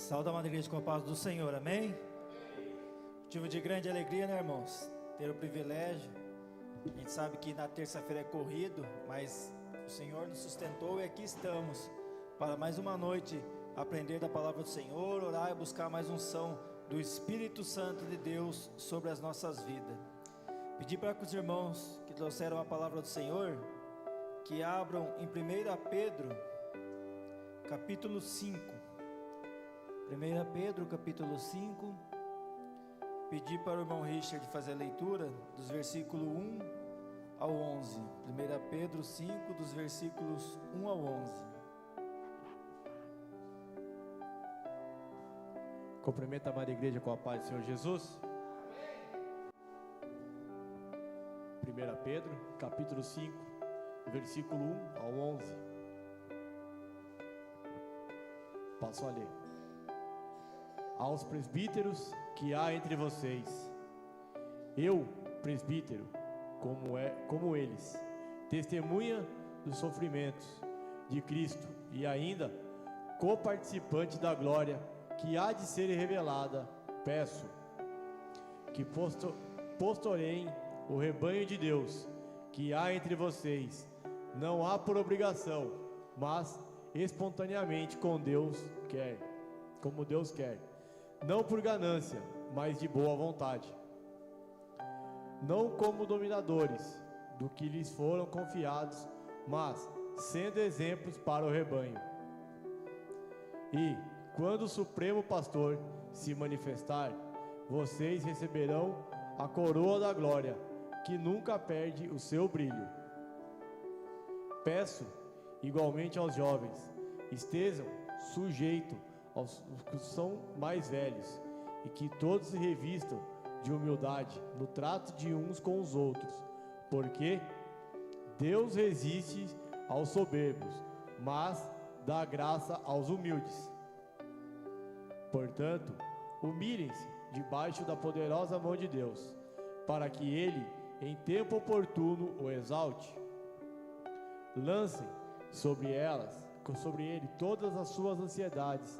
Saúde a amada igreja com a paz do Senhor, amém? Motivo de grande alegria, né, irmãos? Ter o privilégio. A gente sabe que na terça-feira é corrido, mas o Senhor nos sustentou e aqui estamos para mais uma noite aprender da palavra do Senhor, orar e buscar mais unção do Espírito Santo de Deus sobre as nossas vidas. Pedir para que os irmãos que trouxeram a palavra do Senhor, que abram em 1 Pedro, capítulo 5. 1 Pedro, capítulo 5. Pedir para o irmão Richard fazer a leitura dos versículos 1 ao 11. 1 Pedro 5, dos versículos 1 ao 11. Cumprimento a amada igreja com a paz do Senhor Jesus. 1 Pedro, capítulo 5, versículo 1 ao 11. Passo a ler. Aos presbíteros que há entre vocês, eu, presbítero, como eles, testemunha dos sofrimentos de Cristo e ainda coparticipante da glória que há de ser revelada, peço que pastoreiem o rebanho de Deus que há entre vocês, não há por obrigação, mas espontaneamente como Deus quer, não por ganância, mas de boa vontade, não como dominadores do que lhes foram confiados, mas sendo exemplos para o rebanho. E quando o Supremo Pastor se manifestar, vocês receberão a coroa da glória, que nunca perde o seu brilho. Peço igualmente aos jovens, estejam sujeitos aos que são mais velhos, e que todos se revistam de humildade no trato de uns com os outros, porque Deus resiste aos soberbos, mas dá graça aos humildes. Portanto, humilhem-se debaixo da poderosa mão de Deus, para que Ele, em tempo oportuno, o exalte. Lancem sobre Ele todas as suas ansiedades,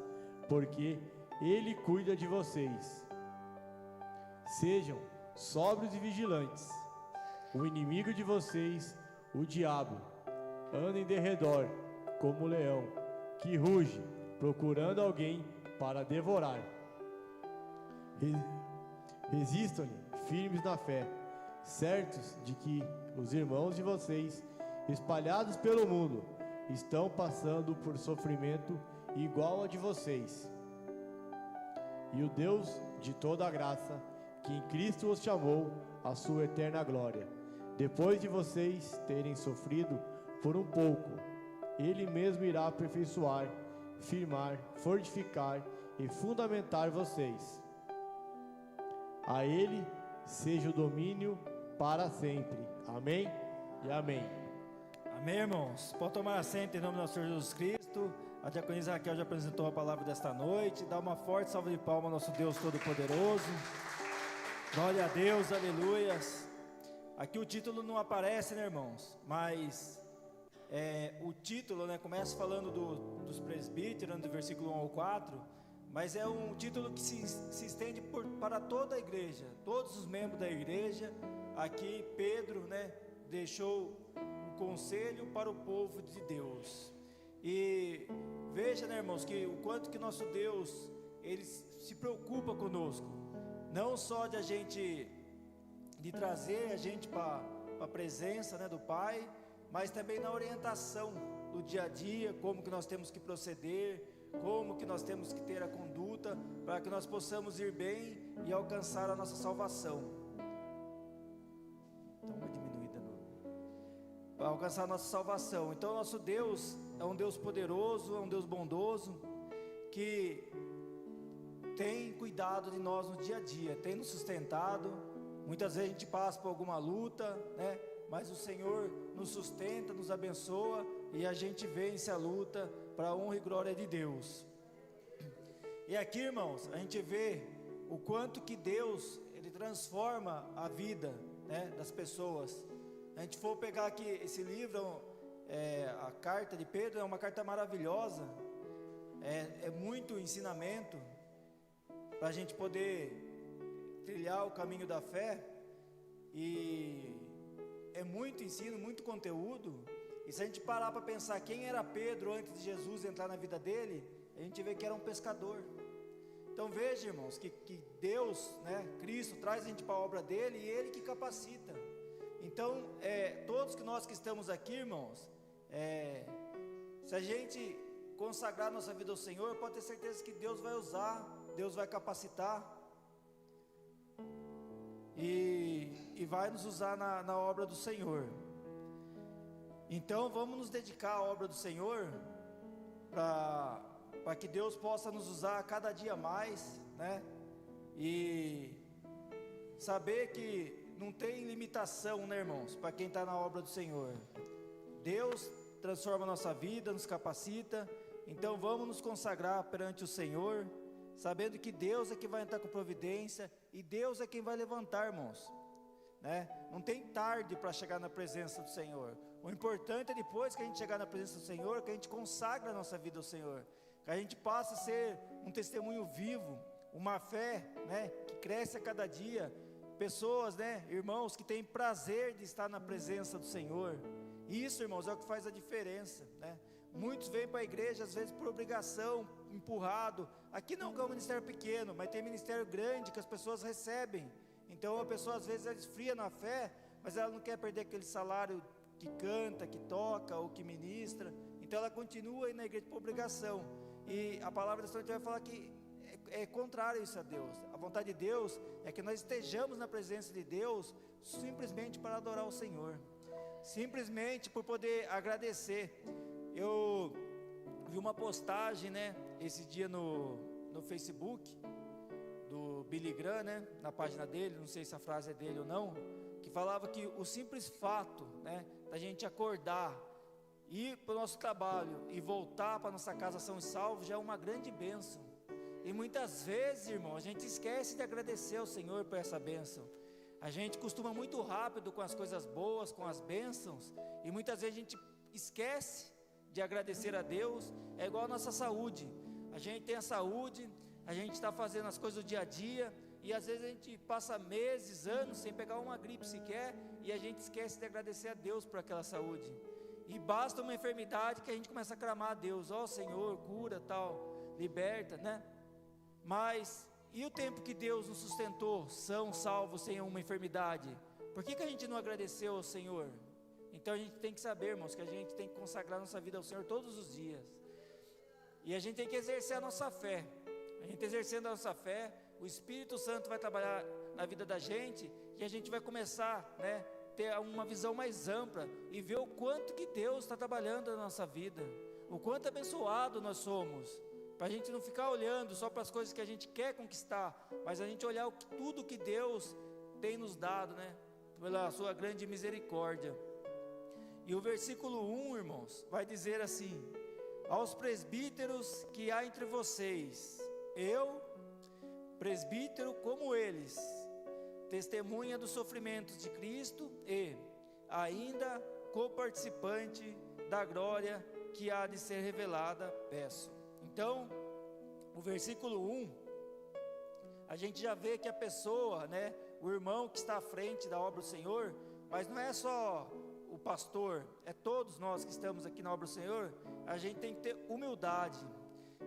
porque Ele cuida de vocês. Sejam sóbrios e vigilantes. O inimigo de vocês, o diabo, anda em derredor como um leão, que ruge, procurando alguém para devorar. Resistam-lhe firmes na fé, certos de que os irmãos de vocês, espalhados pelo mundo, estão passando por sofrimento igual ao de vocês. E o Deus de toda a graça, que em Cristo os chamou à sua eterna glória, depois de vocês terem sofrido por um pouco, Ele mesmo irá aperfeiçoar, firmar, fortificar e fundamentar vocês. A Ele seja o domínio para sempre. Amém e amém. Amém, irmãos? Pode tomar assento em nome do nosso Senhor Jesus Cristo. A diaconisa Raquel já apresentou a palavra desta noite. Dá uma forte salva de palmas ao nosso Deus Todo-Poderoso. Glória a Deus, aleluias. Aqui o título não aparece, né, irmãos? Mas o título, né, começa falando dos presbíteros, do versículo 1 ao 4. Mas é um título que se estende para toda a igreja, todos os membros da igreja. Aqui Pedro, né, deixou o conselho para o povo de Deus. E veja, né, irmãos, que o quanto que nosso Deus, Ele se preocupa conosco. Não só de trazer a gente para a presença, né, do Pai, mas também na orientação do dia a dia, como que nós temos que proceder, como que nós temos que ter a conduta, para que nós possamos ir bem e alcançar a nossa salvação. Então uma diminuída para alcançar a nossa salvação. Então nosso Deus é um Deus poderoso, é um Deus bondoso, que tem cuidado de nós no dia a dia, tem nos sustentado. Muitas vezes a gente passa por alguma luta, né? Mas o Senhor nos sustenta, nos abençoa, e a gente vence a luta para a honra e glória de Deus. E aqui, irmãos, a gente vê o quanto que Deus, Ele transforma a vida, né, das pessoas. A gente for pegar aqui esse livro, a carta de Pedro, é uma carta maravilhosa, é muito ensinamento para a gente poder trilhar o caminho da fé, e é muito ensino, muito conteúdo. E se a gente parar para pensar quem era Pedro antes de Jesus entrar na vida dele, a gente vê que era um pescador. Então veja, irmãos, que Deus, né, Cristo, traz a gente para a obra dele, e ele que capacita. Então, todos nós que estamos aqui, irmãos, se a gente consagrar nossa vida ao Senhor, pode ter certeza que Deus vai usar, Deus vai capacitar, e vai nos usar na obra do Senhor. Então vamos nos dedicar à obra do Senhor, para que Deus possa nos usar cada dia mais, né? E saber que não tem limitação, né, irmãos, para quem está na obra do Senhor. Deus transforma a nossa vida, nos capacita. Então vamos nos consagrar perante o Senhor, sabendo que Deus é quem vai entrar com providência, e Deus é quem vai levantar, irmãos, né? Não tem tarde para chegar na presença do Senhor. O importante é depois que a gente chegar na presença do Senhor, que a gente consagra a nossa vida ao Senhor, que a gente passe a ser um testemunho vivo, uma fé, né, que cresce a cada dia. Pessoas, né, irmãos, que têm prazer de estar na presença do Senhor. Isso, irmãos, é o que faz a diferença, né? Muitos vêm para a igreja às vezes por obrigação, empurrado. Aqui não é um ministério pequeno, mas tem ministério grande que as pessoas recebem. Então a pessoa às vezes ela esfria na fé, mas ela não quer perder aquele salário que canta, que toca ou que ministra. Então ela continua aí na igreja por obrigação. E a palavra da Senhora vai falar que é contrário isso a Deus. A vontade de Deus é que nós estejamos na presença de Deus simplesmente para adorar o Senhor, simplesmente por poder agradecer. Eu vi uma postagem, né, esse dia no Facebook do Billy Graham, né, na página dele, não sei se a frase é dele ou não, que falava que o simples fato, né, da gente acordar, ir para o nosso trabalho e voltar para nossa casa são e salvos já é uma grande bênção. E muitas vezes, irmão, a gente esquece de agradecer ao Senhor por essa bênção. A gente costuma muito rápido com as coisas boas, com as bênçãos, e muitas vezes a gente esquece de agradecer a Deus. É igual a nossa saúde. A gente tem a saúde, a gente está fazendo as coisas do dia a dia, e às vezes a gente passa meses, anos sem pegar uma gripe sequer, e a gente esquece de agradecer a Deus por aquela saúde. E basta uma enfermidade que a gente começa a clamar a Deus: ó Senhor, cura, tal, liberta, né? Mas e o tempo que Deus nos sustentou, são salvos sem uma enfermidade? Por que a gente não agradeceu ao Senhor? Então a gente tem que saber, irmãos, que a gente tem que consagrar nossa vida ao Senhor todos os dias. E a gente tem que exercer a nossa fé. A gente exercendo a nossa fé, o Espírito Santo vai trabalhar na vida da gente, e a gente vai começar, né, ter uma visão mais ampla e ver o quanto que Deus está trabalhando na nossa vida, o quanto abençoado nós somos, para a gente não ficar olhando só para as coisas que a gente quer conquistar, mas a gente olhar tudo que Deus tem nos dado, né, pela sua grande misericórdia. E o versículo 1, irmãos, vai dizer assim: aos presbíteros que há entre vocês, eu, presbítero como eles, testemunha dos sofrimentos de Cristo e ainda coparticipante da glória que há de ser revelada, peço. Então, o versículo 1, a gente já vê que a pessoa, né, o irmão que está à frente da obra do Senhor, mas não é só o pastor, é todos nós que estamos aqui na obra do Senhor. A gente tem que ter humildade,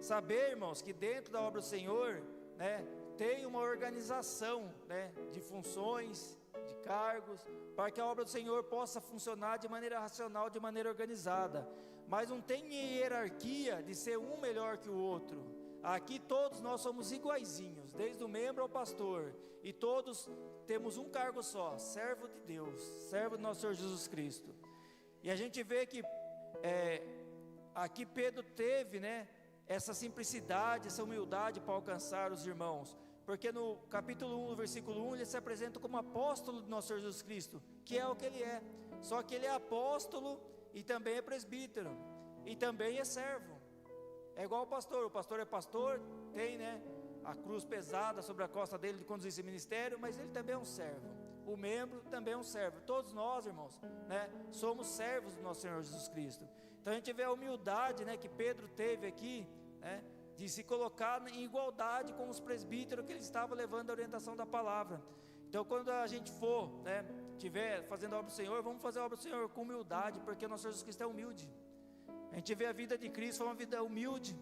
saber, irmãos, que dentro da obra do Senhor, né, tem uma organização, né, de funções, de cargos, para que a obra do Senhor possa funcionar de maneira racional, de maneira organizada. Mas não tem hierarquia de ser um melhor que o outro. Aqui todos nós somos iguaizinhos, desde o membro ao pastor, e todos temos um cargo só: servo de Deus, servo do nosso Senhor Jesus Cristo. E a gente vê que aqui Pedro teve, né, essa simplicidade, essa humildade para alcançar os irmãos, porque no capítulo 1, no versículo 1, ele se apresenta como apóstolo do nosso Senhor Jesus Cristo, que é o que ele é, só que ele é apóstolo e também é presbítero, e também é servo. É igual o pastor é pastor, tem, né, a cruz pesada sobre a costa dele de conduzir esse ministério, mas ele também é um servo. O membro também é um servo. Todos nós, irmãos, né, somos servos do nosso Senhor Jesus Cristo. Então a gente vê a humildade, né, que Pedro teve aqui né, de se colocar em igualdade com os presbíteros que ele estava levando a orientação da palavra. Então, quando a gente for, né, estiver fazendo a obra do Senhor, vamos fazer a obra do Senhor com humildade, porque o nosso Jesus Cristo é humilde. A gente vê a vida de Cristo, foi uma vida humilde,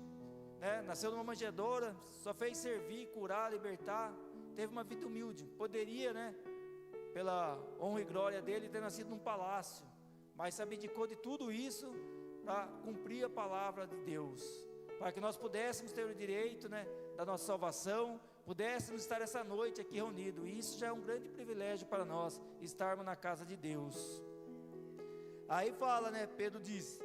né? Nasceu numa manjedoura, só fez servir, curar, libertar, teve uma vida humilde. Poderia, né, pela honra e glória dele, ter nascido num palácio, mas se abdicou de tudo isso para cumprir a palavra de Deus, para que nós pudéssemos ter o direito, né, da nossa salvação, pudéssemos estar essa noite aqui reunidos. E isso já é um grande privilégio para nós, estarmos na casa de Deus. Aí fala, né, Pedro diz,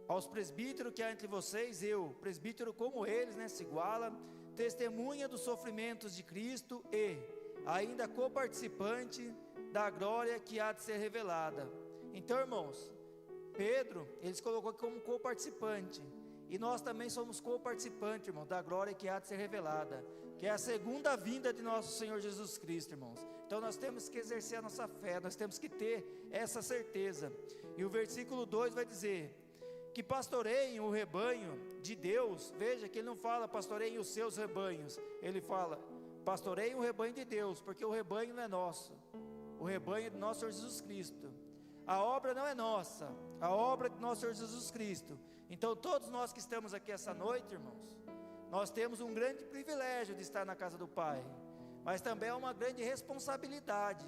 aos presbíteros que há entre vocês, eu, presbítero como eles, né, se iguala, testemunha dos sofrimentos de Cristo e ainda coparticipante da glória que há de ser revelada. Então, irmãos, Pedro, ele se colocou aqui como coparticipante, e nós também somos coparticipantes, irmãos, da glória que há de ser revelada, que é a segunda vinda de nosso Senhor Jesus Cristo, irmãos. Então nós temos que exercer a nossa fé, nós temos que ter essa certeza. E o versículo 2 vai dizer que pastoreiem o rebanho de Deus. Veja que ele não fala pastoreiem os seus rebanhos, ele fala pastoreiem o rebanho de Deus, porque o rebanho não é nosso, o rebanho é de nosso Senhor Jesus Cristo. A obra não é nossa, a obra é de nosso Senhor Jesus Cristo. Então todos nós que estamos aqui essa noite, irmãos, nós temos um grande privilégio de estar na casa do Pai, mas também é uma grande responsabilidade,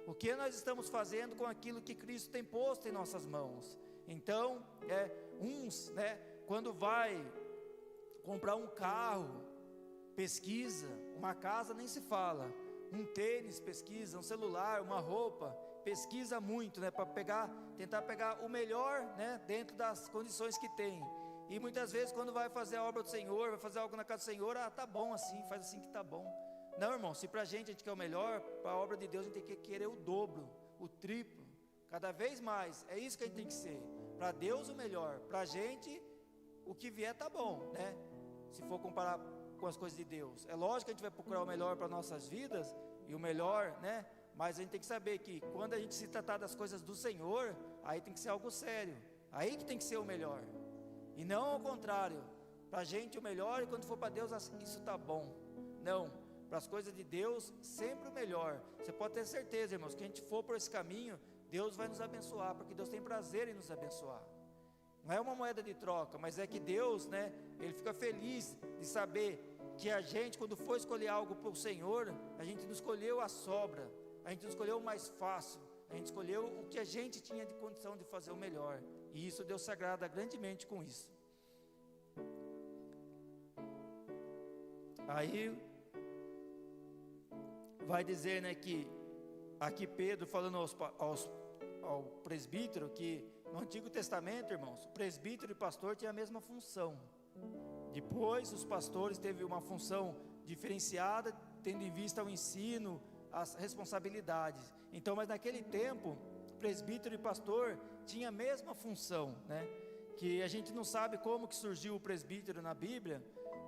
o que nós estamos fazendo com aquilo que Cristo tem posto em nossas mãos. Então, uns, né, quando vai comprar um carro, pesquisa, uma casa nem se fala, um tênis pesquisa, um celular, uma roupa, pesquisa muito, né, para tentar pegar o melhor, né, dentro das condições que tem. E muitas vezes quando vai fazer a obra do Senhor, vai fazer algo na casa do Senhor, tá bom assim, faz assim que tá bom. Não, irmão, se pra gente a gente quer o melhor, para a obra de Deus a gente tem que querer o dobro, o triplo, cada vez mais. É isso que a gente tem que ser. Para Deus o melhor, para a gente o que vier tá bom, né? Se for comparar com as coisas de Deus, é lógico que a gente vai procurar o melhor para nossas vidas e o melhor, né? Mas a gente tem que saber que quando a gente se tratar das coisas do Senhor, aí tem que ser algo sério, aí que tem que ser o melhor, e não ao contrário, para a gente o melhor, e quando for para Deus, isso tá bom. Não, para as coisas de Deus, sempre o melhor. Você pode ter certeza, irmãos, que a gente for por esse caminho, Deus vai nos abençoar, porque Deus tem prazer em nos abençoar. Não é uma moeda de troca, mas é que Deus, né, Ele fica feliz de saber que a gente, quando for escolher algo para o Senhor, a gente não escolheu a sobra, a gente não escolheu o mais fácil, a gente escolheu o que a gente tinha de condição de fazer o melhor, e isso Deus se agrada grandemente com isso. Aí vai dizer, né, que aqui Pedro falando ao presbítero, que no Antigo Testamento, irmãos, o presbítero e pastor tinham a mesma função. Depois os pastores teve uma função diferenciada, tendo em vista o ensino, as responsabilidades. Então, mas naquele tempo, presbítero e pastor tinham a mesma função, né? Que a gente não sabe como que surgiu o presbítero na Bíblia,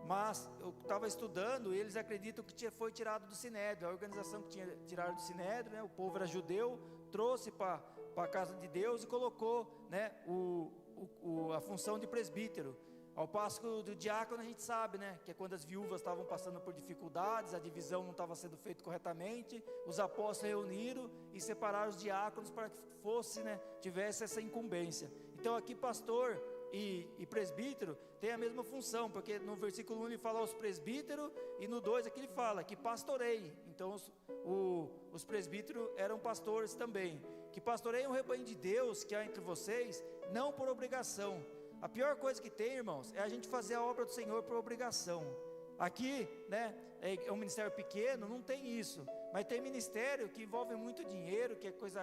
mas eu estava estudando e eles acreditam que foi tirado do Sinédrio, a organização que tinha tirado do Sinédrio, né? O povo era judeu, trouxe para a casa de Deus e colocou, né, a função de presbítero. Ao passo que do diácono a gente sabe, né, que é quando as viúvas estavam passando por dificuldades, a divisão não estava sendo feita corretamente, os apóstolos reuniram e separaram os diáconos para que fosse, né, tivesse essa incumbência. Então aqui pastor e presbítero tem a mesma função, porque no versículo 1 ele fala aos presbíteros, e no 2 aqui ele fala que pastoreiem. Então os presbíteros eram pastores também, que pastoreiam o rebanho de Deus que há entre vocês, não por obrigação. A pior coisa que tem, irmãos, é a gente fazer a obra do Senhor por obrigação. Aqui, né, é um ministério pequeno, não tem isso, mas tem ministério que envolve muito dinheiro, que é coisa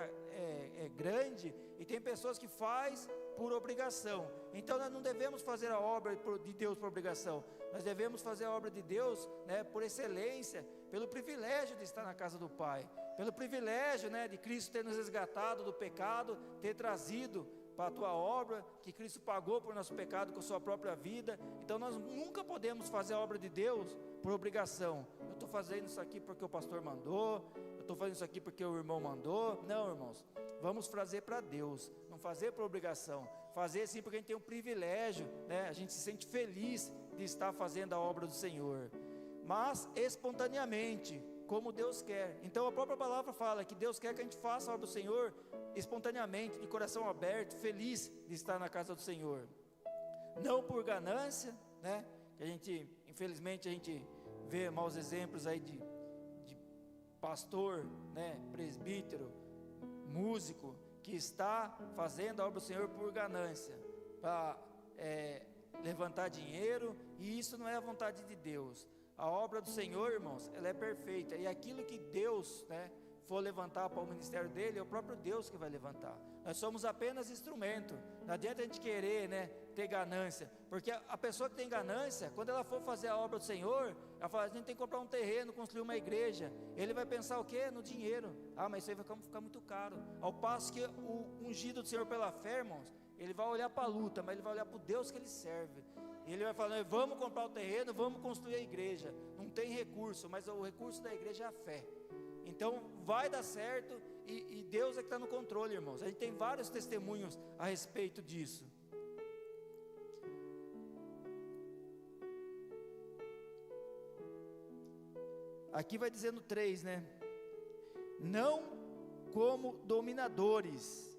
grande, e tem pessoas que faz por obrigação. Então nós não devemos fazer a obra de Deus por obrigação, nós devemos fazer a obra de Deus, né, por excelência, pelo privilégio de estar na casa do Pai, pelo privilégio, né, de Cristo ter nos resgatado do pecado, ter trazido para a tua obra, que Cristo pagou por nosso pecado com a sua própria vida. Então nós nunca podemos fazer a obra de Deus por obrigação. Eu estou fazendo isso aqui porque o pastor mandou, eu estou fazendo isso aqui porque o irmão mandou. Não, irmãos, vamos fazer para Deus, não fazer por obrigação, fazer sim porque a gente tem um privilégio, né? A gente se sente feliz de estar fazendo a obra do Senhor, mas espontaneamente, como Deus quer. Então a própria palavra fala que Deus quer que a gente faça a obra do Senhor espontaneamente, de coração aberto, feliz de estar na casa do Senhor, não por ganância, né? Que a gente, infelizmente, a gente vê maus exemplos aí de pastor, né? Presbítero, músico, que está fazendo a obra do Senhor por ganância, para levantar dinheiro, e isso não é a vontade de Deus. A obra do Senhor, irmãos, ela é perfeita, e aquilo que Deus, né, for levantar para o ministério dele, é o próprio Deus que vai levantar. Nós somos apenas instrumento. Não adianta a gente querer, né, ter ganância, porque a pessoa que tem ganância, quando ela for fazer a obra do Senhor, ela fala: a gente tem que comprar um terreno, construir uma igreja. Ele vai pensar o quê? No dinheiro. Ah, mas isso aí vai ficar muito caro. Ao passo que o ungido do Senhor pela fé, irmãos, ele vai olhar para a luta, mas ele vai olhar para o Deus que ele serve. E ele vai falar: vamos comprar o terreno, vamos construir a igreja. Não tem recurso, mas o recurso da igreja é a fé. Então vai dar certo, e Deus é que está no controle, irmãos. A gente tem vários testemunhos a respeito disso. Aqui vai dizendo 3, né? Não como dominadores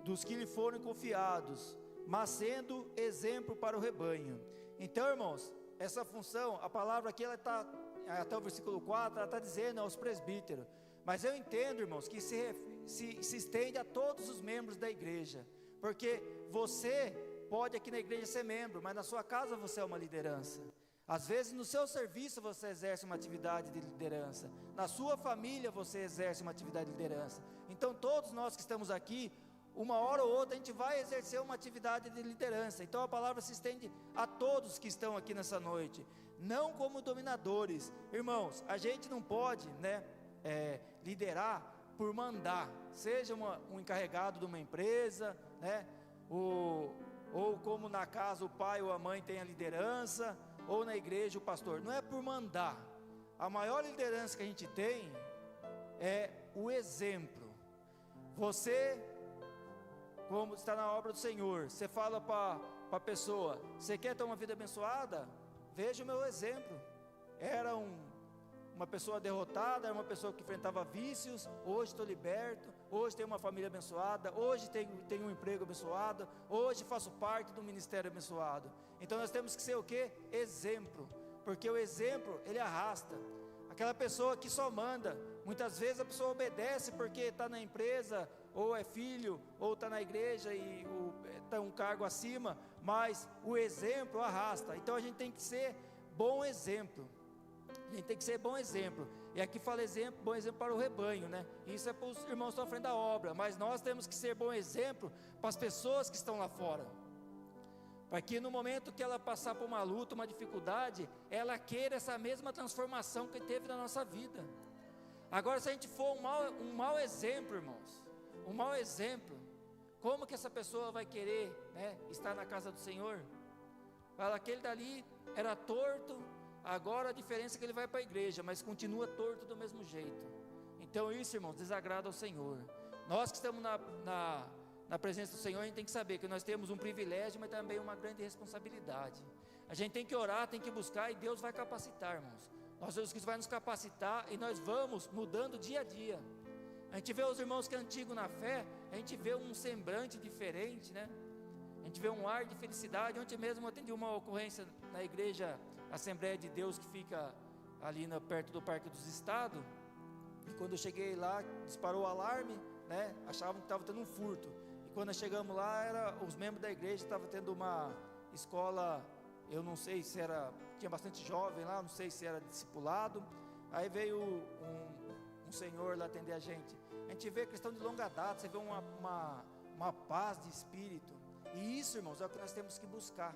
dos que lhe foram confiados, mas sendo exemplo para o rebanho. Então, irmãos, essa função, a palavra aqui, ela está, até o versículo 4, ela está dizendo aos presbíteros, mas eu entendo, irmãos, que se estende a todos os membros da igreja, porque você pode aqui na igreja ser membro, mas na sua casa você é uma liderança. Às vezes no seu serviço você exerce uma atividade de liderança, na sua família você exerce uma atividade de liderança. Então todos nós que estamos aqui, uma hora ou outra a gente vai exercer uma atividade de liderança. Então a palavra se estende a todos que estão aqui nessa noite, não como dominadores. Irmãos, a gente não pode, né, liderar por mandar, seja um encarregado de uma empresa, né, ou como na casa o pai ou a mãe tem a liderança, ou na igreja o pastor. Não é por mandar. A maior liderança que a gente tem é o exemplo. Você, como está na obra do Senhor, você fala para a pessoa: você quer ter uma vida abençoada? Veja o meu exemplo. Era uma pessoa derrotada, era uma pessoa que enfrentava vícios. Hoje estou liberto, hoje tenho uma família abençoada, hoje tenho um emprego abençoado, hoje faço parte do ministério abençoado. Então nós temos que ser o quê? Exemplo, porque o exemplo, ele arrasta. Aquela pessoa que só manda, muitas vezes a pessoa obedece porque está na empresa, ou é filho, ou está na igreja e está um cargo acima, mas o exemplo arrasta. Então a gente tem que ser bom exemplo. A gente tem que ser bom exemplo. E aqui fala bom exemplo para o rebanho, né? Isso é para os irmãos que estão à frente da obra, mas nós temos que ser bom exemplo para as pessoas que estão lá fora, para que no momento que ela passar por uma luta, uma dificuldade, ela queira essa mesma transformação que teve na nossa vida. Agora, se a gente for um mau exemplo, irmãos, um mau exemplo, como que essa pessoa vai querer, né, estar na casa do Senhor? Fala, aquele dali era torto, agora a diferença é que ele vai para a igreja, mas continua torto do mesmo jeito. Então isso, irmãos, desagrada ao Senhor. Nós que estamos na presença do Senhor, a gente tem que saber que nós temos um privilégio, mas também uma grande responsabilidade. A gente tem que orar, tem que buscar, e Deus vai capacitar, irmãos. Nós, Jesus Cristo vai nos capacitar, e nós vamos mudando dia a dia. A gente vê os irmãos que é antigo na fé, a gente vê um semblante diferente, né? A gente vê um ar de felicidade. Ontem mesmo eu atendi uma ocorrência na igreja Assembleia de Deus, que fica ali perto do Parque dos Estados. E quando eu cheguei lá, disparou o alarme, né? Achavam que estava tendo um furto. E quando nós chegamos lá, os membros da igreja estavam tendo uma escola, eu não sei se tinha bastante jovem lá, não sei se era discipulado. Aí veio um senhor lá atender a gente. A gente vê questão de longa data, você vê uma paz de espírito. E isso, irmãos, é o que nós temos que buscar.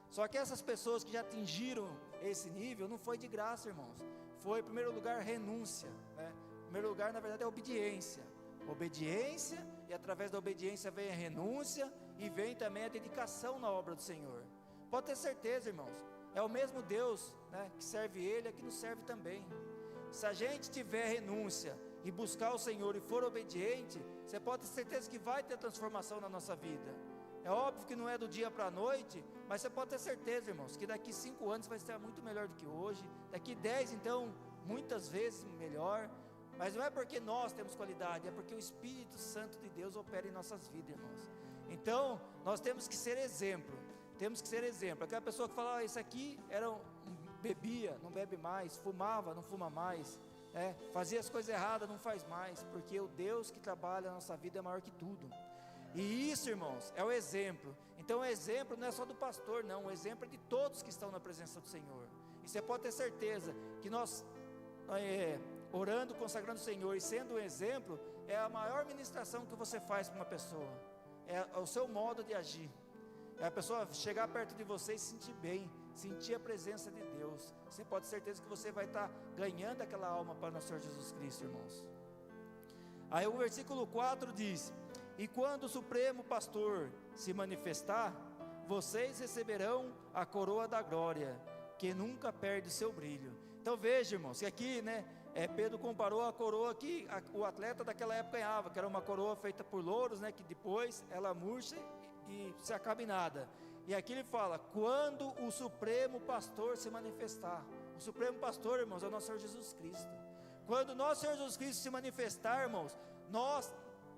Só que essas pessoas que já atingiram esse nível, não foi de graça, irmãos. Foi, em primeiro lugar, renúncia, né? Em primeiro lugar, na verdade, é obediência. Obediência, e através da obediência vem a renúncia, e vem também a dedicação na obra do Senhor. Pode ter certeza, irmãos, é o mesmo Deus, né, que serve Ele, é que nos serve também. se a gente tiver renúncia e buscar o Senhor e for obediente, você pode ter certeza que vai ter transformação na nossa vida. É óbvio que não é do dia para a noite, mas você pode ter certeza, irmãos, que daqui 5 anos vai ser muito melhor do que hoje, daqui 10, então, muitas vezes melhor. Mas não é porque nós temos qualidade, é porque o Espírito Santo de Deus opera em nossas vidas, irmãos. Então, nós temos que ser exemplo. Temos que ser exemplo. Aquela pessoa que fala, isso aqui bebia, não bebe mais, fumava, não fuma mais, fazia as coisas erradas, não faz mais, porque o Deus que trabalha na nossa vida é maior que tudo. E isso, irmãos, é o exemplo. Então o exemplo não é só do pastor, não, o exemplo é de todos que estão na presença do Senhor. E você pode ter certeza que nós, orando, consagrando o Senhor e sendo um exemplo, é a maior ministração que você faz para uma pessoa, é o seu modo de agir, é a pessoa chegar perto de você e se sentir bem, sentir a presença de Deus. Você pode ter certeza que você vai estar ganhando aquela alma para o nosso Senhor Jesus Cristo, irmãos. Aí o versículo 4 diz: e quando o Supremo Pastor se manifestar, vocês receberão a coroa da glória, que nunca perde o seu brilho. Então veja, irmãos, que aqui, Pedro comparou a coroa que o atleta daquela época ganhava, que era uma coroa feita por louros, que depois ela murcha e se acaba em nada. E aqui ele fala, quando o Supremo Pastor se manifestar. O Supremo Pastor, irmãos, é o nosso Senhor Jesus Cristo. Quando o nosso Senhor Jesus Cristo se manifestar, irmãos, nós,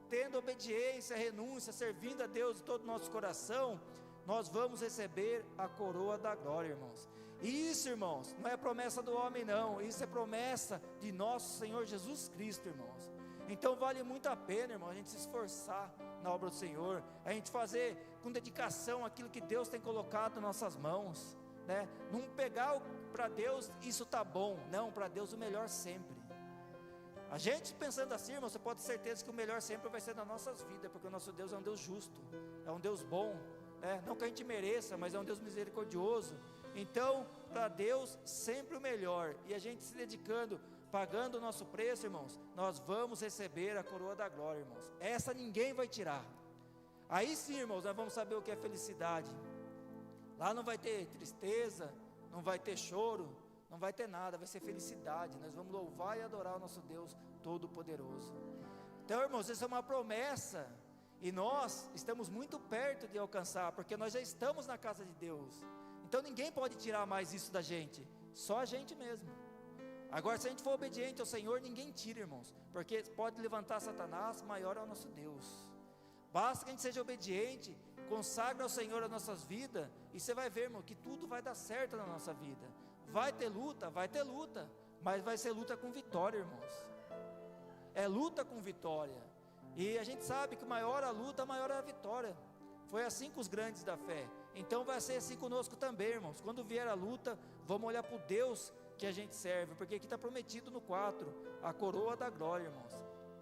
tendo obediência, renúncia, servindo a Deus de todo o nosso coração, nós vamos receber a coroa da glória, irmãos. E isso, irmãos, não é promessa do homem, não. Isso é promessa de nosso Senhor Jesus Cristo, irmãos. Então vale muito a pena, irmão, a gente se esforçar na obra do Senhor, a gente fazer com dedicação aquilo que Deus tem colocado nas nossas mãos, não pegar para Deus, isso está bom, não, para Deus o melhor sempre. A gente pensando assim, irmão, você pode ter certeza que o melhor sempre vai ser nas nossas vidas, porque o nosso Deus é um Deus justo, é um Deus bom, não que a gente mereça, mas é um Deus misericordioso. Então, para Deus sempre o melhor, e a gente se dedicando, pagando o nosso preço, irmãos, nós vamos receber a coroa da glória, irmãos. Essa ninguém vai tirar. Aí sim, irmãos, nós vamos saber o que é felicidade. Lá não vai ter tristeza, não vai ter choro, não vai ter nada, vai ser felicidade. Nós vamos louvar e adorar o nosso Deus Todo-Poderoso. Então, irmãos, essa é uma promessa, e nós estamos muito perto de alcançar, porque nós já estamos na casa de Deus. Então ninguém pode tirar mais isso da gente, só a gente mesmo. Agora, se a gente for obediente ao Senhor, ninguém tira, irmãos, porque pode levantar Satanás, maior é o nosso Deus. Basta que a gente seja obediente, consagre ao Senhor as nossas vidas, e você vai ver, irmão, que tudo vai dar certo na nossa vida. Vai ter luta, mas vai ser luta com vitória, irmãos. É luta com vitória, e a gente sabe que maior a luta, maior é a vitória. Foi assim com os grandes da fé. Então vai ser assim conosco também, irmãos. Quando vier a luta, vamos olhar para o Deus que a gente serve, porque aqui está prometido no 4, a coroa da glória, irmãos.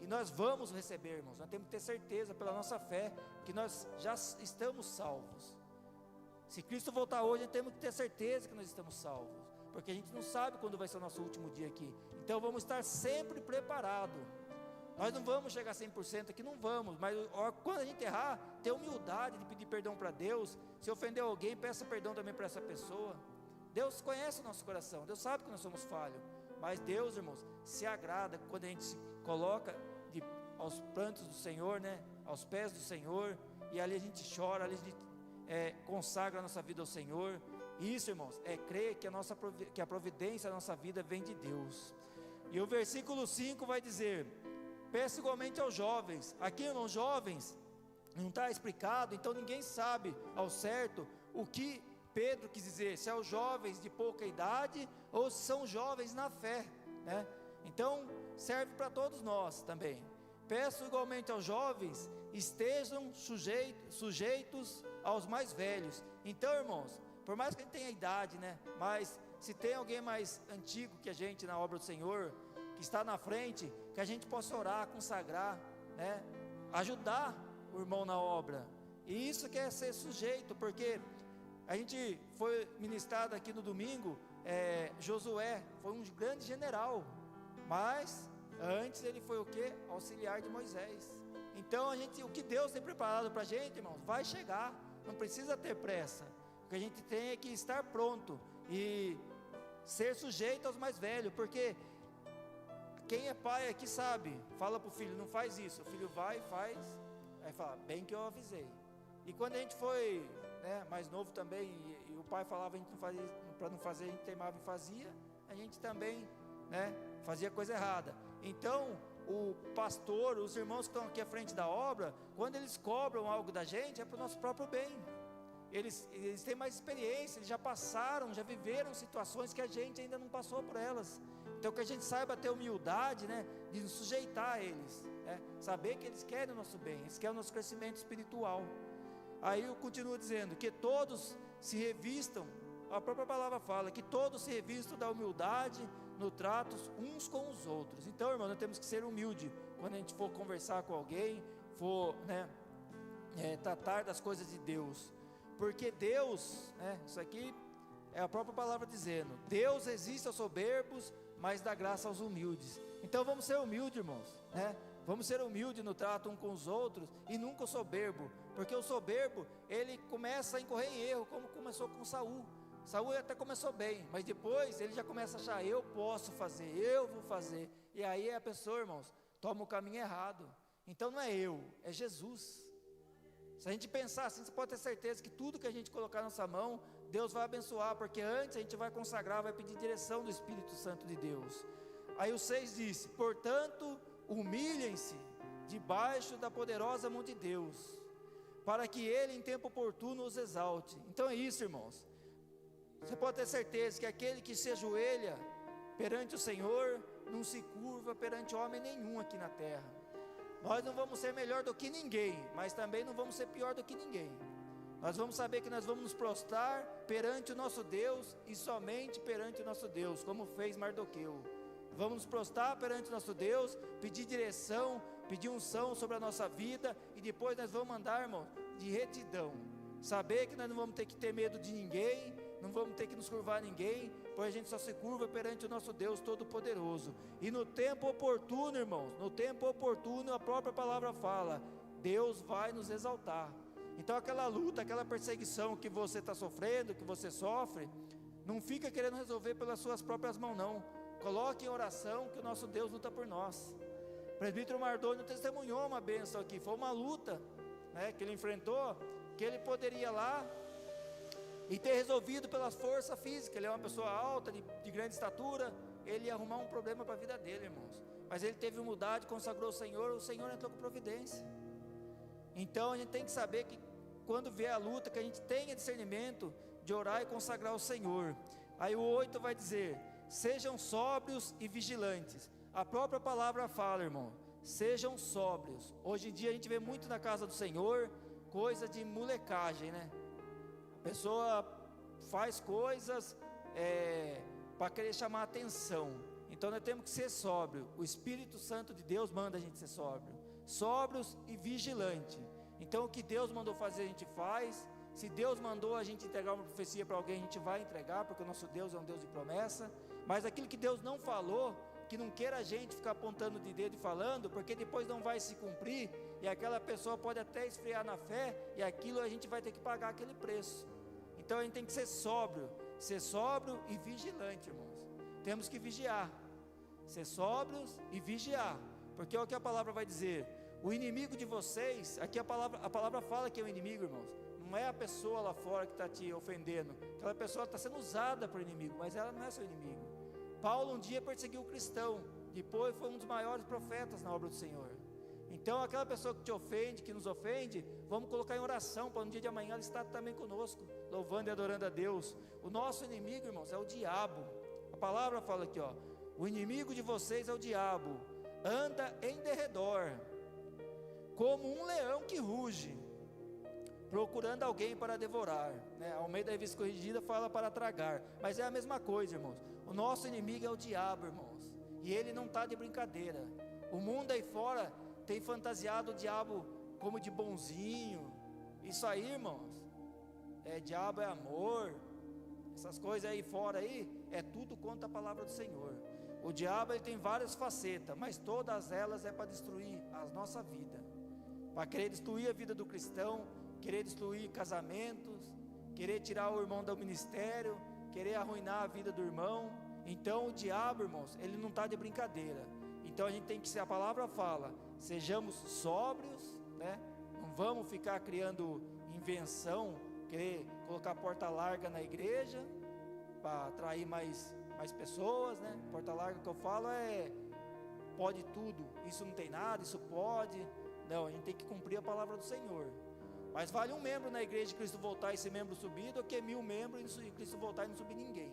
E nós vamos receber, irmãos. Nós temos que ter certeza pela nossa fé que nós já estamos salvos. Se Cristo voltar hoje, temos que ter certeza que nós estamos salvos, porque a gente não sabe quando vai ser o nosso último dia aqui. Então vamos estar sempre preparados. Nós não vamos chegar a 100% aqui, não vamos, mas quando a gente errar, ter humildade de pedir perdão para Deus. Se ofender alguém, peça perdão também para essa pessoa. Deus conhece o nosso coração, Deus sabe que nós somos falhos, mas Deus, irmãos, se agrada quando a gente se coloca aos prantos do Senhor, aos pés do Senhor, e ali a gente chora, ali a gente consagra a nossa vida ao Senhor. Isso, irmãos, é crer que a providência da nossa vida vem de Deus. E o versículo 5 vai dizer: peço igualmente aos jovens. Aqui, irmãos, jovens, não está explicado, então ninguém sabe ao certo o que Pedro quis dizer, se é os jovens de pouca idade, ou se são jovens na fé, Então, serve para todos nós também. Peço igualmente aos jovens, estejam sujeitos aos mais velhos. Então, irmãos, por mais que a gente tenha idade, mas se tem alguém mais antigo que a gente na obra do Senhor, que está na frente, que a gente possa orar, consagrar, ajudar o irmão na obra. E isso quer ser sujeito, porque a gente foi ministrado aqui no domingo, Josué foi um grande general, mas antes ele foi o quê? Auxiliar de Moisés. Então o que Deus tem preparado para a gente, irmãos, vai chegar, não precisa ter pressa. O que a gente tem é que estar pronto e ser sujeito aos mais velhos, porque Quem é pai aqui sabe, fala para o filho, não faz isso, o filho vai e faz, aí fala, bem que eu avisei. E quando a gente foi, né, mais novo também, e o pai falava, a gente não fazia, para não fazer, a gente teimava e fazia, a gente também, né, fazia coisa errada. Então, o pastor, os irmãos que estão aqui à frente da obra, quando eles cobram algo da gente, é para o nosso próprio bem. Eles têm mais experiência, eles já passaram, já viveram situações que a gente ainda não passou por elas. Então que a gente saiba ter humildade, né, de nos sujeitar a eles, né, saber que eles querem o nosso bem, eles querem o nosso crescimento espiritual. Aí eu continuo dizendo, que todos se revistam, a própria palavra fala, que todos se revistam da humildade no trato uns com os outros. Então, irmão, nós temos que ser humilde quando a gente for conversar com alguém, for, né, tratar das coisas de Deus. Porque Deus, né, isso aqui é a própria palavra dizendo, Deus resiste aos soberbos, mas dá graça aos humildes. Então vamos ser humildes, irmãos, né? Vamos ser humildes no trato um com os outros e nunca o soberbo, porque o soberbo, ele começa a incorrer em erro, como começou com Saul. Saul até começou bem, mas depois ele já começa a achar, eu posso fazer, eu vou fazer, e aí a pessoa, irmãos, toma o caminho errado. Então não é eu, é Jesus. Se a gente pensar assim, você pode ter certeza que tudo que a gente colocar na nossa mão, Deus vai abençoar, porque antes a gente vai consagrar, vai pedir direção do Espírito Santo de Deus. Aí o 6 diz, portanto, humilhem-se debaixo da poderosa mão de Deus, para que Ele em tempo oportuno os exalte. Então é isso, irmãos, você pode ter certeza que aquele que se ajoelha perante o Senhor, não se curva perante homem nenhum aqui na terra. Nós não vamos ser melhor do que ninguém, mas também não vamos ser pior do que ninguém. Nós vamos saber que nós vamos nos prostrar perante o nosso Deus e somente perante o nosso Deus, como fez Mardoqueu. Vamos nos prostrar perante o nosso Deus, pedir direção, pedir unção sobre a nossa vida, e depois nós vamos andar, irmão, de retidão. Saber que nós não vamos ter que ter medo de ninguém, não vamos ter que nos curvar a ninguém, pois a gente só se curva perante o nosso Deus Todo-Poderoso. E no tempo oportuno, irmãos, no tempo oportuno, a própria palavra fala, Deus vai nos exaltar. Então aquela luta, aquela perseguição que você está sofrendo, que você sofre, não fica querendo resolver pelas suas próprias mãos não. Coloque em oração que o nosso Deus luta por nós. O presbítero Mardônio testemunhou uma bênção aqui, foi uma luta, né, que ele enfrentou, que ele poderia lá e ter resolvido pelas forças físicas. Ele é uma pessoa alta, de grande estatura, ele ia arrumar um problema para a vida dele, irmãos. Mas ele teve humildade, consagrou o Senhor entrou com providência. Então a gente tem que saber que quando vier a luta, que a gente tenha discernimento de orar e consagrar o Senhor. Aí o 8 vai dizer, sejam sóbrios e vigilantes. A própria palavra fala, irmão, sejam sóbrios. Hoje em dia a gente vê muito na casa do Senhor, coisa de molecagem, né? A pessoa faz coisas para querer chamar a atenção. Então nós temos que ser sóbrio. O Espírito Santo de Deus manda a gente ser sóbrio, sóbrios e vigilante. Então o que Deus mandou fazer a gente faz. Se Deus mandou a gente entregar uma profecia para alguém, a gente vai entregar, porque o nosso Deus é um Deus de promessa. Mas aquilo que Deus não falou, que não queira a gente ficar apontando de dedo e falando, porque depois não vai se cumprir, e aquela pessoa pode até esfriar na fé, e aquilo a gente vai ter que pagar aquele preço. Então a gente tem que ser sóbrio e vigilante, irmãos. Temos que vigiar, ser sóbrios e vigiar, porque é o que a palavra vai dizer. O inimigo de vocês, aqui a palavra fala que é o inimigo, irmãos. Não é a pessoa lá fora que está te ofendendo, aquela pessoa está sendo usada por inimigo, mas ela não é seu inimigo. Paulo um dia perseguiu o cristão, depois foi um dos maiores profetas na obra do Senhor. Então aquela pessoa que te ofende, que nos ofende, vamos colocar em oração, para no dia de amanhã ela estar também conosco, louvando e adorando a Deus. O nosso inimigo, irmãos, é o diabo. A palavra fala aqui, ó, o inimigo de vocês é o diabo, anda em derredor, como um leão que ruge, procurando alguém para devorar, né? Ao meio da revista corrigida fala para tragar, mas é a mesma coisa, irmãos. O nosso inimigo é o diabo, irmãos, e ele não está de brincadeira. O mundo aí fora tem fantasiado o diabo como de bonzinho. Isso aí, irmãos, diabo é amor, essas coisas aí fora aí, é tudo contra a palavra do Senhor. O diabo ele tem várias facetas, mas todas elas é para destruir a nossa vida, para querer destruir a vida do cristão, querer destruir casamentos, querer tirar o irmão do ministério, querer arruinar a vida do irmão. Então o diabo, irmãos, ele não está de brincadeira. Então a gente tem que ser, a palavra fala, sejamos sóbrios, né? Não vamos ficar criando invenção, querer colocar porta larga na igreja, para atrair mais pessoas, né? Porta larga que eu falo pode tudo, isso não tem nada, isso pode. Não, a gente tem que cumprir a palavra do Senhor. Mas vale um membro na igreja de Cristo voltar e esse membro subir, do que 1000 membros e Cristo voltar e não subir ninguém.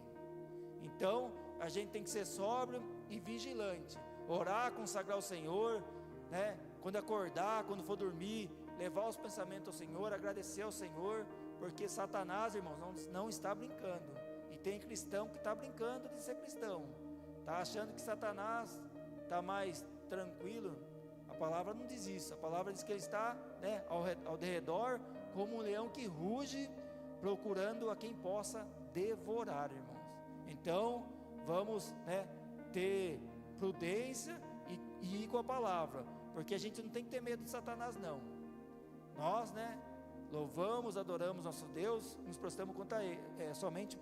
Então, a gente tem que ser sóbrio e vigilante, orar, consagrar ao Senhor, né? Quando acordar, quando for dormir, levar os pensamentos ao Senhor, agradecer ao Senhor, porque Satanás, irmãos, não está brincando. E tem cristão que está brincando de ser cristão, está achando que Satanás está mais tranquilo. A palavra não diz isso, a palavra diz que ele está, né, ao derredor, como um leão que ruge, procurando a quem possa devorar, irmãos. Então, vamos, né, ter prudência e ir com a palavra, porque a gente não tem que ter medo de Satanás, não. Nós, né, louvamos, adoramos nosso Deus, nos prostramos contra ele, somente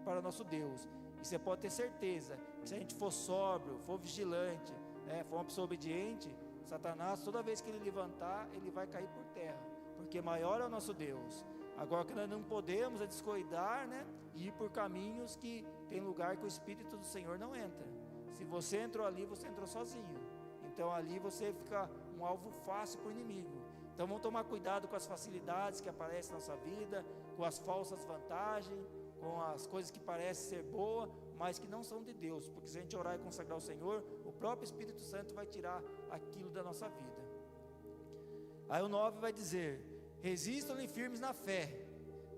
para nosso Deus. E você pode ter certeza que se a gente for sóbrio, for vigilante, né, for uma pessoa obediente, Satanás, toda vez que ele levantar, ele vai cair por terra, porque maior é o nosso Deus. Agora, que nós não podemos é descuidar, né, e ir por caminhos que tem lugar que o Espírito do Senhor não entra. Se você entrou ali, você entrou sozinho. Então ali você fica um alvo fácil para o inimigo. Então vamos tomar cuidado com as facilidades que aparecem na nossa vida, com as falsas vantagens, com as coisas que parecem ser boas, mas que não são de Deus, porque se a gente orar e consagrar ao Senhor, o próprio Espírito Santo vai tirar aquilo da nossa vida. Aí o 9 vai dizer: resistam-lhe firmes na fé,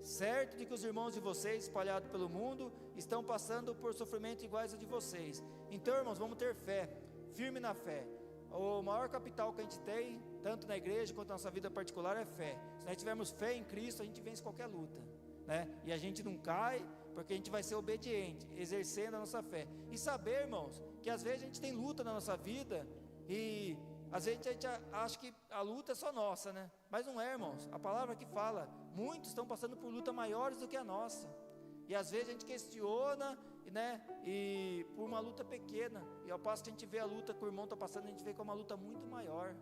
certo de que os irmãos de vocês, espalhados pelo mundo, estão passando por sofrimentos iguais ao de vocês. Então, irmãos, vamos ter fé, firme na fé. O maior capital que a gente tem, tanto na igreja quanto na nossa vida particular, é fé. Se nós tivermos fé em Cristo, a gente vence qualquer luta, né? E a gente não cai, porque a gente vai ser obediente, exercendo a nossa fé. E saber, irmãos, que às vezes a gente tem luta na nossa vida, e às vezes a gente acha que a luta é só nossa, né? Mas não é, irmãos. A palavra que fala, muitos estão passando por lutas maiores do que a nossa. E às vezes a gente questiona, né? E por uma luta pequena. E ao passo que a gente vê a luta que o irmão está passando, a gente vê que é uma luta muito maior.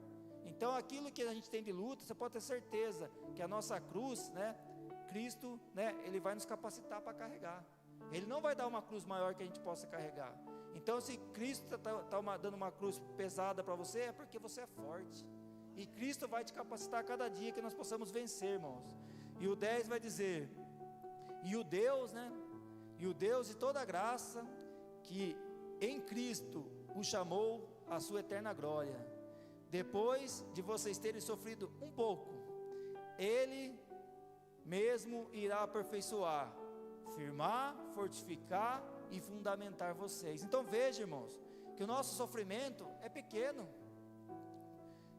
Então aquilo que a gente tem de luta, você pode ter certeza que a nossa cruz, né? Cristo, né? Ele vai nos capacitar para carregar. Ele não vai dar uma cruz maior que a gente possa carregar. Então, se Cristo está dando uma cruz pesada para você, é porque você é forte. E Cristo vai te capacitar a cada dia que nós possamos vencer, irmãos. E o 10 vai dizer: e o Deus, né? E o Deus de toda graça, que em Cristo o chamou à sua eterna glória, depois de vocês terem sofrido um pouco, Ele mesmo irá aperfeiçoar, firmar, fortificar e fundamentar vocês. Então veja, irmãos, que o nosso sofrimento é pequeno.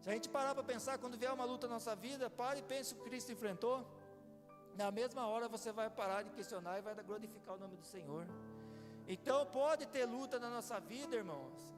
Se a gente parar para pensar, quando vier uma luta na nossa vida, pare e pense o que Cristo enfrentou. Na mesma hora você vai parar de questionar e vai glorificar o nome do Senhor. Então pode ter luta na nossa vida, irmãos,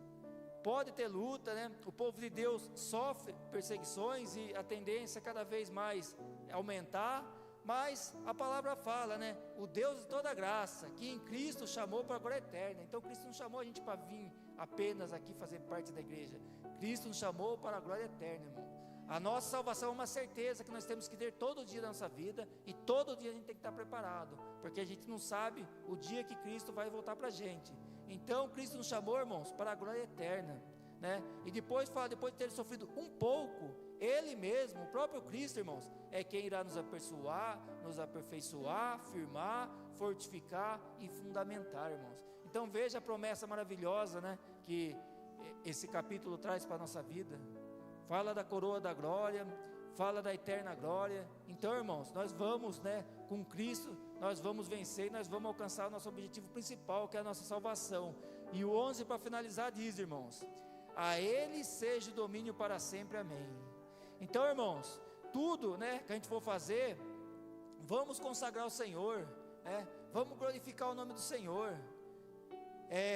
pode ter luta, né? O povo de Deus sofre perseguições e a tendência é cada vez mais aumentar. Mas a palavra fala, né? O Deus de toda graça, que em Cristo chamou para a glória eterna. Então Cristo não chamou a gente para vir apenas aqui fazer parte da igreja. Cristo nos chamou para a glória eterna, irmão. A nossa salvação é uma certeza que nós temos que ter todo dia da nossa vida. E todo dia a gente tem que estar preparado, porque a gente não sabe o dia que Cristo vai voltar para a gente. Então Cristo nos chamou, irmãos, para a glória eterna, né? E depois fala, depois de ter sofrido um pouco, Ele mesmo, o próprio Cristo, irmãos, é quem irá nos aperfeiçoar, firmar, fortificar e fundamentar, irmãos. Então veja a promessa maravilhosa, né, que esse capítulo traz para a nossa vida. Fala da coroa da glória, fala da eterna glória. Então, irmãos, nós vamos, né, com Cristo, nós vamos vencer e nós vamos alcançar o nosso objetivo principal, que é a nossa salvação. E o 11, para finalizar, diz, irmãos: a Ele seja o domínio para sempre, amém. Então, irmãos, tudo, né, que a gente for fazer, vamos consagrar ao Senhor, né? Vamos glorificar o nome do Senhor.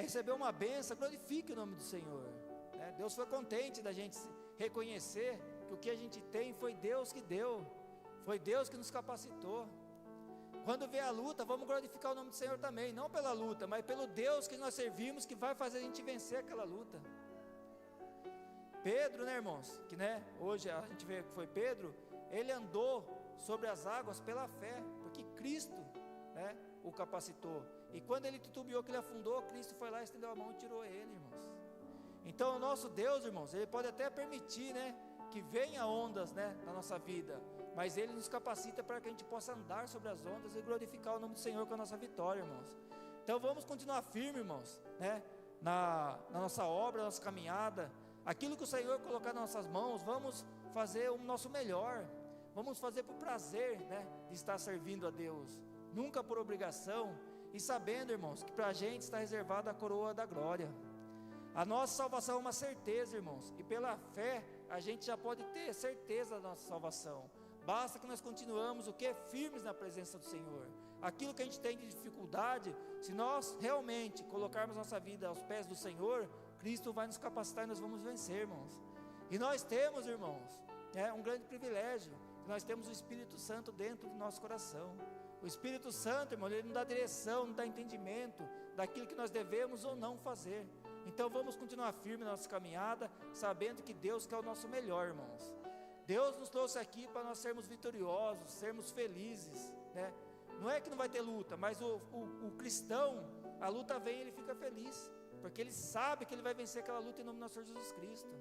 Receber uma bênção, glorifique o nome do Senhor, né? Deus foi contente da gente reconhecer que o que a gente tem foi Deus que deu, foi Deus que nos capacitou. Quando vê a luta, vamos glorificar o nome do Senhor também, não pela luta, mas pelo Deus que nós servimos, que vai fazer a gente vencer aquela luta. Pedro, né, irmãos, que, né, hoje a gente vê que foi Pedro, ele andou sobre as águas pela fé, porque Cristo, né, o capacitou. E quando ele titubeou, que ele afundou, Cristo foi lá, estendeu a mão e tirou ele, irmãos. Então o nosso Deus, irmãos, Ele pode até permitir, né, que venha ondas, né, na nossa vida, mas Ele nos capacita para que a gente possa andar sobre as ondas e glorificar o nome do Senhor com a nossa vitória, irmãos. Então vamos continuar firme, irmãos, né, na nossa obra, na nossa caminhada, aquilo que o Senhor colocar nas nossas mãos, vamos fazer o nosso melhor, vamos fazer por prazer, né, de estar servindo a Deus, nunca por obrigação, e sabendo, irmãos, que para a gente está reservada a coroa da glória. A nossa salvação é uma certeza, irmãos, e pela fé a gente já pode ter certeza da nossa salvação. Basta que nós continuamos o que? Firmes na presença do Senhor. Aquilo que a gente tem de dificuldade, se nós realmente colocarmos nossa vida aos pés do Senhor, Cristo vai nos capacitar e nós vamos vencer, irmãos. E nós temos, irmãos, um grande privilégio, nós temos o Espírito Santo dentro do nosso coração. O Espírito Santo, irmão, ele nos dá direção, nos dá entendimento daquilo que nós devemos ou não fazer. Então vamos continuar firme na nossa caminhada, sabendo que Deus quer o nosso melhor, irmãos. Deus nos trouxe aqui para nós sermos vitoriosos, sermos felizes, né? Não é que não vai ter luta, mas o cristão, a luta vem e ele fica feliz, porque ele sabe que ele vai vencer aquela luta em nome do nosso Senhor Jesus Cristo.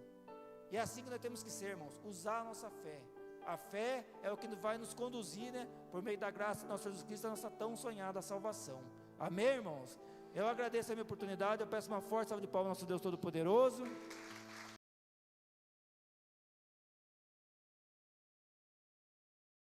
E é assim que nós temos que ser, irmãos, usar a nossa fé. A fé é o que vai nos conduzir, né, por meio da graça do nosso Senhor Jesus Cristo, a nossa tão sonhada salvação. Amém, irmãos? Eu agradeço a minha oportunidade, eu peço uma forte salva de palmas ao nosso Deus Todo-Poderoso.